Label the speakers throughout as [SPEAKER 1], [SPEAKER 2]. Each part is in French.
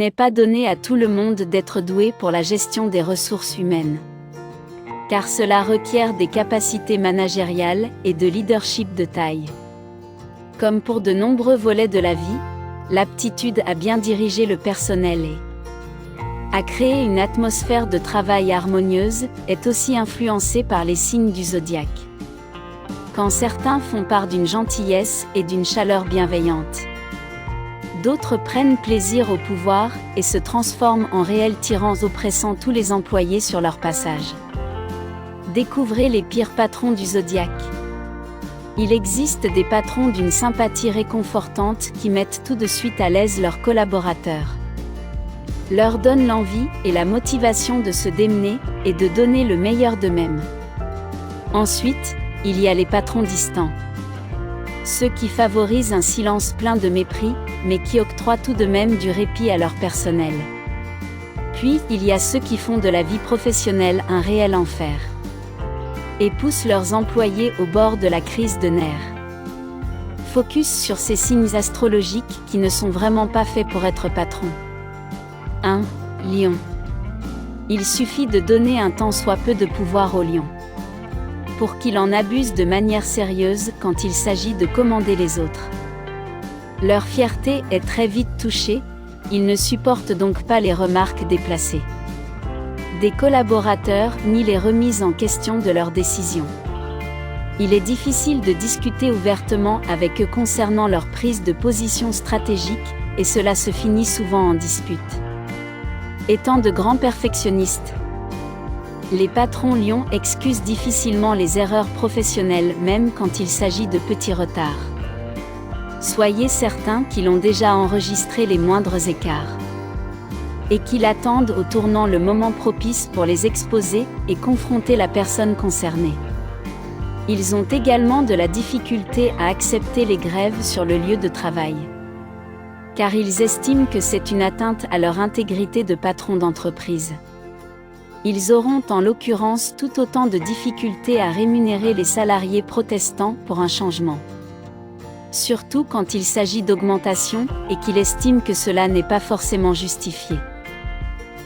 [SPEAKER 1] n'est pas donné à tout le monde d'être doué pour la gestion des ressources humaines. Car cela requiert des capacités managériales et de leadership de taille. Comme pour de nombreux volets de la vie, l'aptitude à bien diriger le personnel et à créer une atmosphère de travail harmonieuse est aussi influencée par les signes du zodiaque. Quand certains font part d'une gentillesse et d'une chaleur bienveillante, d'autres prennent plaisir au pouvoir et se transforment en réels tyrans oppressant tous les employés sur leur passage. Découvrez les pires patrons du zodiaque. Il existe des patrons d'une sympathie réconfortante qui mettent tout de suite à l'aise leurs collaborateurs, leur donnent l'envie et la motivation de se démener et de donner le meilleur d'eux-mêmes. Ensuite, il y a les patrons distants. Ceux qui favorisent un silence plein de mépris, mais qui octroient tout de même du répit à leur personnel. Puis, il y a ceux qui font de la vie professionnelle un réel enfer et poussent leurs employés au bord de la crise de nerfs. Focus sur ces signes astrologiques qui ne sont vraiment pas faits pour être patrons. 1. Lion. Il suffit de donner un tant soit peu de pouvoir au lion pour qu'il en abuse de manière sérieuse quand il s'agit de commander les autres. Leur fierté est très vite touchée, ils ne supportent donc pas les remarques déplacées des collaborateurs ni les remises en question de leurs décisions. Il est difficile de discuter ouvertement avec eux concernant leur prise de position stratégique, et cela se finit souvent en dispute. Étant de grands perfectionnistes, les patrons lions excusent difficilement les erreurs professionnelles même quand il s'agit de petits retards. Soyez certains qu'ils ont déjà enregistré les moindres écarts et qu'ils attendent au tournant le moment propice pour les exposer et confronter la personne concernée. Ils ont également de la difficulté à accepter les grèves sur le lieu de travail, car ils estiment que c'est une atteinte à leur intégrité de patron d'entreprise. Ils auront en l'occurrence tout autant de difficultés à rémunérer les salariés protestants pour un changement. Surtout quand il s'agit d'augmentation et qu'ils estiment que cela n'est pas forcément justifié.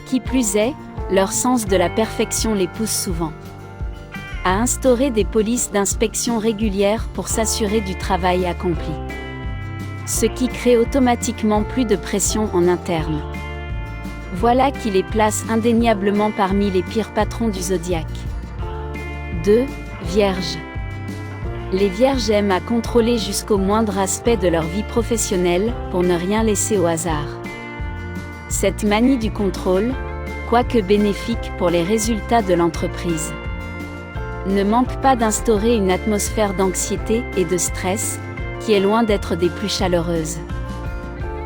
[SPEAKER 1] Qui plus est, leur sens de la perfection les pousse souvent à instaurer des polices d'inspection régulières pour s'assurer du travail accompli. Ce qui crée automatiquement plus de pression en interne. Voilà qui les place indéniablement parmi les pires patrons du zodiaque. 2. Vierge. Les Vierges aiment à contrôler jusqu'au moindre aspect de leur vie professionnelle pour ne rien laisser au hasard. Cette manie du contrôle, quoique bénéfique pour les résultats de l'entreprise, ne manque pas d'instaurer une atmosphère d'anxiété et de stress, qui est loin d'être des plus chaleureuses.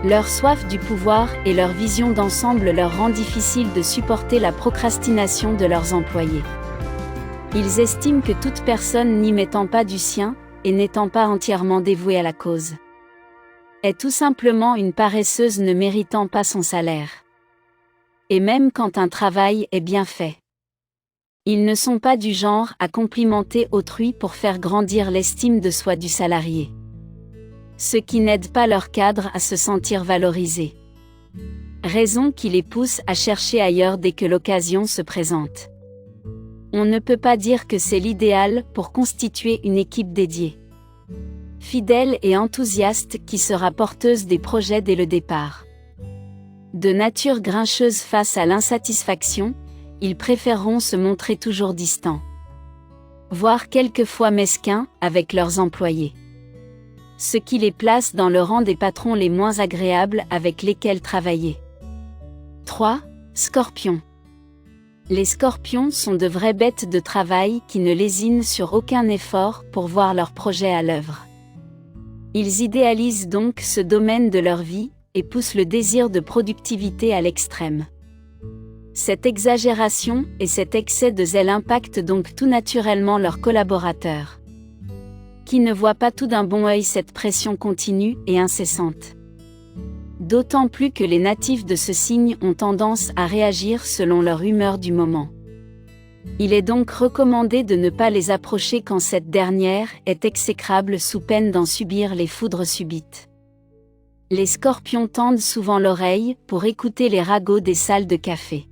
[SPEAKER 1] Leur soif du pouvoir et leur vision d'ensemble leur rend difficile de supporter la procrastination de leurs employés. Ils estiment que toute personne n'y mettant pas du sien, et n'étant pas entièrement dévouée à la cause, est tout simplement une paresseuse ne méritant pas son salaire. Et même quand un travail est bien fait, ils ne sont pas du genre à complimenter autrui pour faire grandir l'estime de soi du salarié. Ce qui n'aide pas leur cadre à se sentir valorisés. Raison qui les pousse à chercher ailleurs dès que l'occasion se présente. On ne peut pas dire que c'est l'idéal pour constituer une équipe dédiée, fidèle et enthousiaste qui sera porteuse des projets dès le départ. De nature grincheuse face à l'insatisfaction, ils préféreront se montrer toujours distants, voire quelquefois mesquins avec leurs employés. Ce qui les place dans le rang des patrons les moins agréables avec lesquels travailler. 3. Scorpions. Les scorpions sont de vraies bêtes de travail qui ne lésinent sur aucun effort pour voir leur projet à l'œuvre. Ils idéalisent donc ce domaine de leur vie et poussent le désir de productivité à l'extrême. Cette exagération et cet excès de zèle impactent donc tout naturellement leurs collaborateurs, qui ne voient pas tout d'un bon œil cette pression continue et incessante. D'autant plus que les natifs de ce signe ont tendance à réagir selon leur humeur du moment. Il est donc recommandé de ne pas les approcher quand cette dernière est exécrable sous peine d'en subir les foudres subites. Les scorpions tendent souvent l'oreille pour écouter les ragots des salles de café.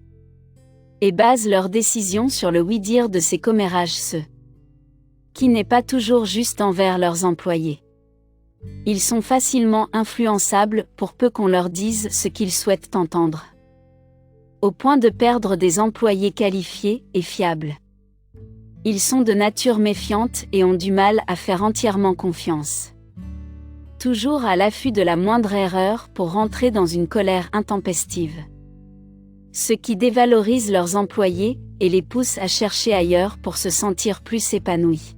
[SPEAKER 1] Et basent leurs décisions sur le oui-dire de ces commérages qui n'est pas toujours juste envers leurs employés. Ils sont facilement influençables pour peu qu'on leur dise ce qu'ils souhaitent entendre. Au point de perdre des employés qualifiés et fiables. Ils sont de nature méfiante et ont du mal à faire entièrement confiance. Toujours à l'affût de la moindre erreur pour rentrer dans une colère intempestive. Ce qui dévalorise leurs employés et les pousse à chercher ailleurs pour se sentir plus épanouis.